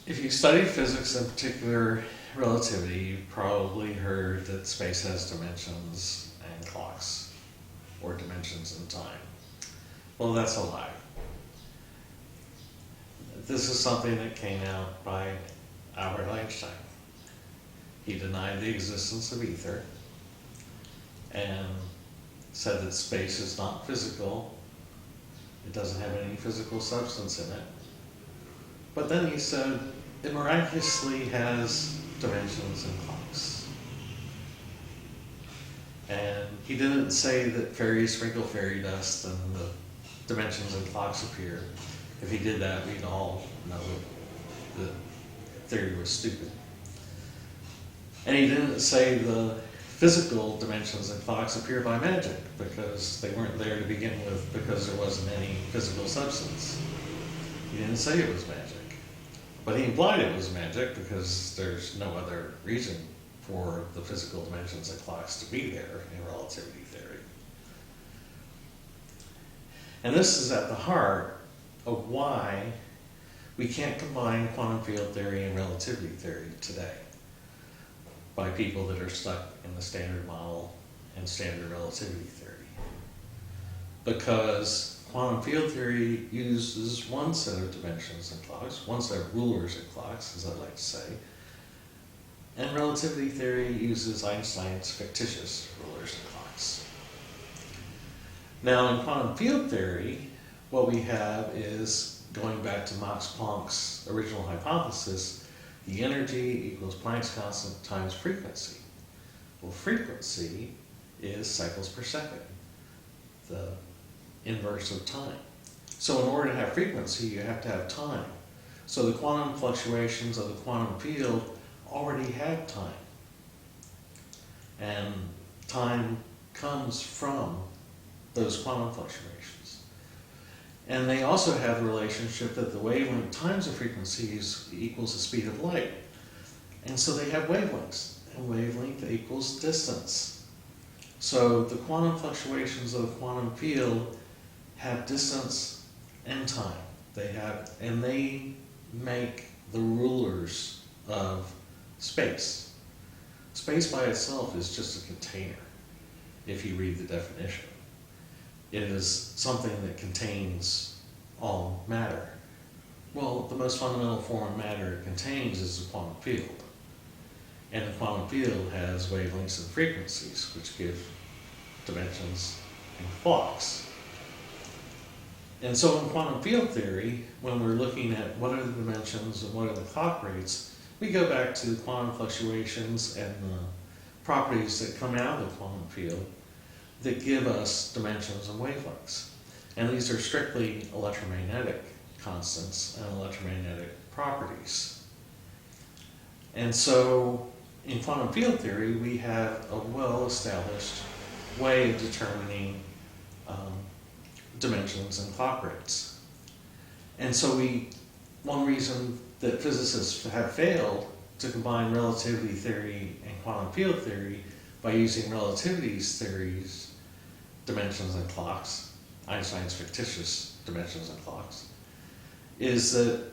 If you study physics, in particular relativity, you've probably heard that space has dimensions and clocks, or dimensions in time. Well, that's a lie. This is something that came out by Albert Einstein. He denied the existence of ether and said that space is not physical. It doesn't have any physical substance in it. But then he said it miraculously has dimensions and clocks. And he didn't say that fairies sprinkle fairy dust and the dimensions and clocks appear. If he did that, we'd all know that the theory was stupid. And he didn't say the physical dimensions and clocks appear by magic, because they weren't there to begin with, because there wasn't any physical substance. He didn't say it was magic. But he implied it was magic because there's no other reason for the physical dimensions and clocks to be there in relativity theory. And this is at the heart of why we can't combine quantum field theory and relativity theory today by people that are stuck in the standard model and standard relativity theory. Because quantum field theory uses one set of dimensions and clocks, one set of rulers and clocks, as I like to say, and relativity theory uses Einstein's fictitious rulers and clocks. Now in quantum field theory, what we have is, going back to Max Planck's original hypothesis, the energy equals Planck's constant times frequency. Well, frequency is cycles per second, the inverse of time. So in order to have frequency, you have to have time. So the quantum fluctuations of the quantum field already have time. And time comes from those quantum fluctuations. And they also have the relationship that the wavelength times the frequency equals the speed of light. And so they have wavelengths, and wavelength equals distance. So the quantum fluctuations of the quantum field have distance and time. And they make the rulers of space. Space by itself is just a container, if you read the definition. It is something that contains all matter. Well, the most fundamental form of matter it contains is the quantum field. And the quantum field has wavelengths and frequencies, which give dimensions and clocks. And so in quantum field theory, when we're looking at what are the dimensions and what are the clock rates, we go back to the quantum fluctuations and the properties that come out of the quantum field that give us dimensions and wavelengths. And these are strictly electromagnetic constants and electromagnetic properties. And so in quantum field theory, we have a well-established way of determining dimensions and clock rates. And so one reason that physicists have failed to combine relativity theory and quantum field theory by using relativity theory's dimensions and clocks, Einstein's fictitious dimensions and clocks, is that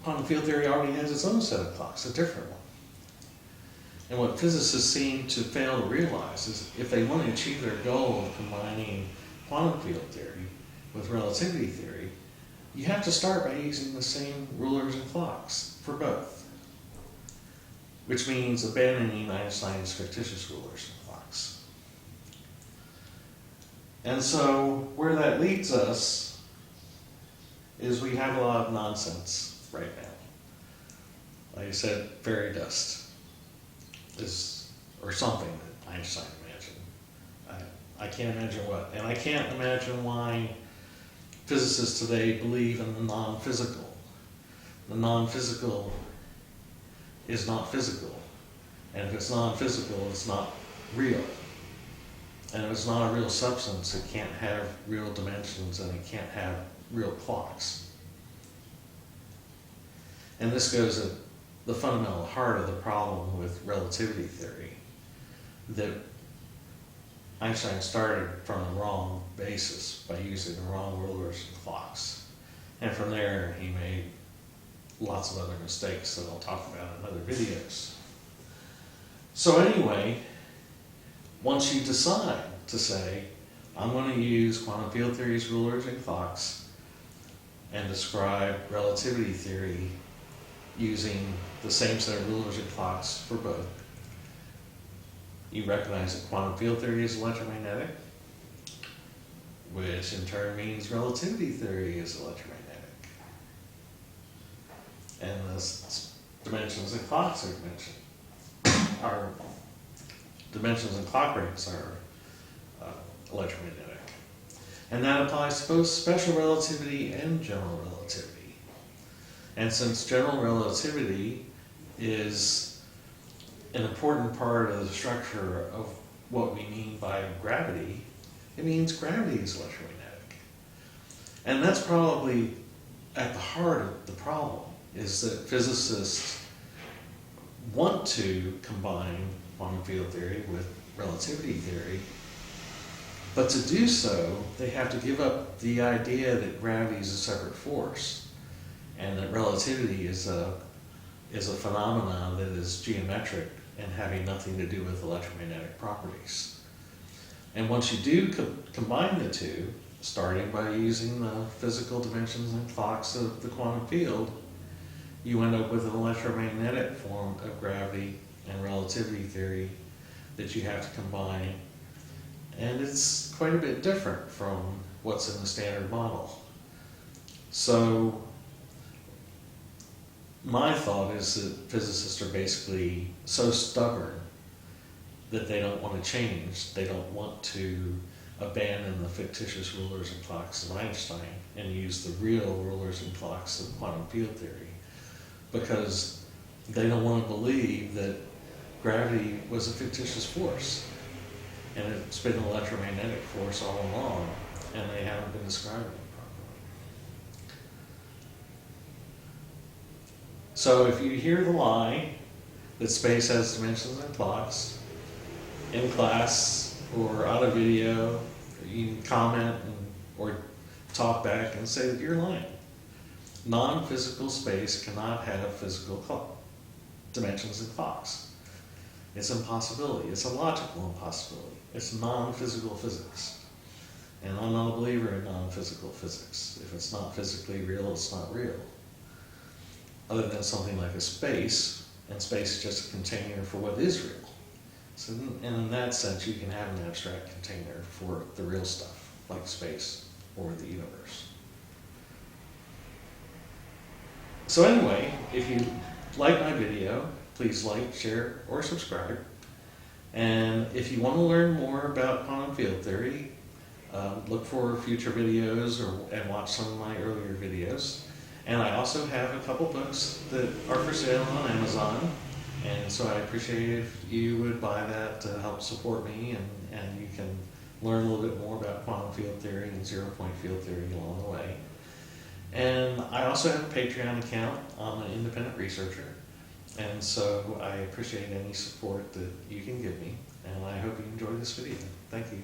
quantum field theory already has its own set of clocks, a different one. And what physicists seem to fail to realize is if they want to achieve their goal of combining quantum field theory with relativity theory, you have to start by using the same rulers and clocks for both, which means abandoning Einstein's fictitious rulers and clocks. And so where that leads us is we have a lot of nonsense right now. Like I said, fairy dust is, or something that Einstein imagined. I can't imagine what. And I can't imagine why physicists today believe in the non-physical. The non-physical is not physical. And if it's non-physical, it's not real. And if it's not a real substance, it can't have real dimensions and it can't have real clocks. And this goes at the fundamental heart of the problem with relativity theory, that Einstein started from the wrong basis by using the wrong rulers and clocks. And from there, he made lots of other mistakes that I'll talk about in other videos. So anyway, once you decide to say, I'm going to use quantum field theory's rulers and clocks and describe relativity theory using the same set of rulers and clocks for both, you recognize that quantum field theory is electromagnetic, which in turn means relativity theory is electromagnetic. And the dimensions and clocks are dimensions and clock rates are electromagnetic. And that applies to both special relativity and general relativity. And since general relativity is an important part of the structure of what we mean by gravity, it means gravity is electromagnetic. And that's probably at the heart of the problem, is that physicists want to combine quantum field theory with relativity theory, but to do so, they have to give up the idea that gravity is a separate force and that relativity is a phenomenon that is geometric and having nothing to do with electromagnetic properties. And once you do combine the two, starting by using the physical dimensions and clocks of the quantum field, you end up with an electromagnetic form of gravity and relativity theory that you have to combine. And it's quite a bit different from what's in the standard model. So my thought is that physicists are basically so stubborn that they don't want to change. They don't want to abandon the fictitious rulers and clocks of Einstein and use the real rulers and clocks of quantum field theory, because they don't want to believe that gravity was a fictitious force. And it's been an electromagnetic force all along, and they haven't been describing it properly. So if you hear the lie that space has dimensions and clocks in class or on a video, you can comment or talk back and say that you're lying. Non-physical space cannot have physical dimensions and clocks. It's an impossibility. It's a logical impossibility. It's non-physical physics. And I'm not a believer in non-physical physics. If it's not physically real, it's not real. Other than something like a space, and space is just a container for what is real. So, and in that sense, you can have an abstract container for the real stuff, like space or the universe. So anyway, if you like my video, please like, share, or subscribe. And if you want to learn more about quantum field theory, look for future videos and watch some of my earlier videos. And I also have a couple books that are for sale on Amazon. And so I appreciate if you would buy that to help support me, and you can learn a little bit more about quantum field theory and zero-point field theory along the way. And I also have a Patreon account. I'm an independent researcher. And so I appreciate any support that you can give me, and I hope you enjoy this video. Thank you.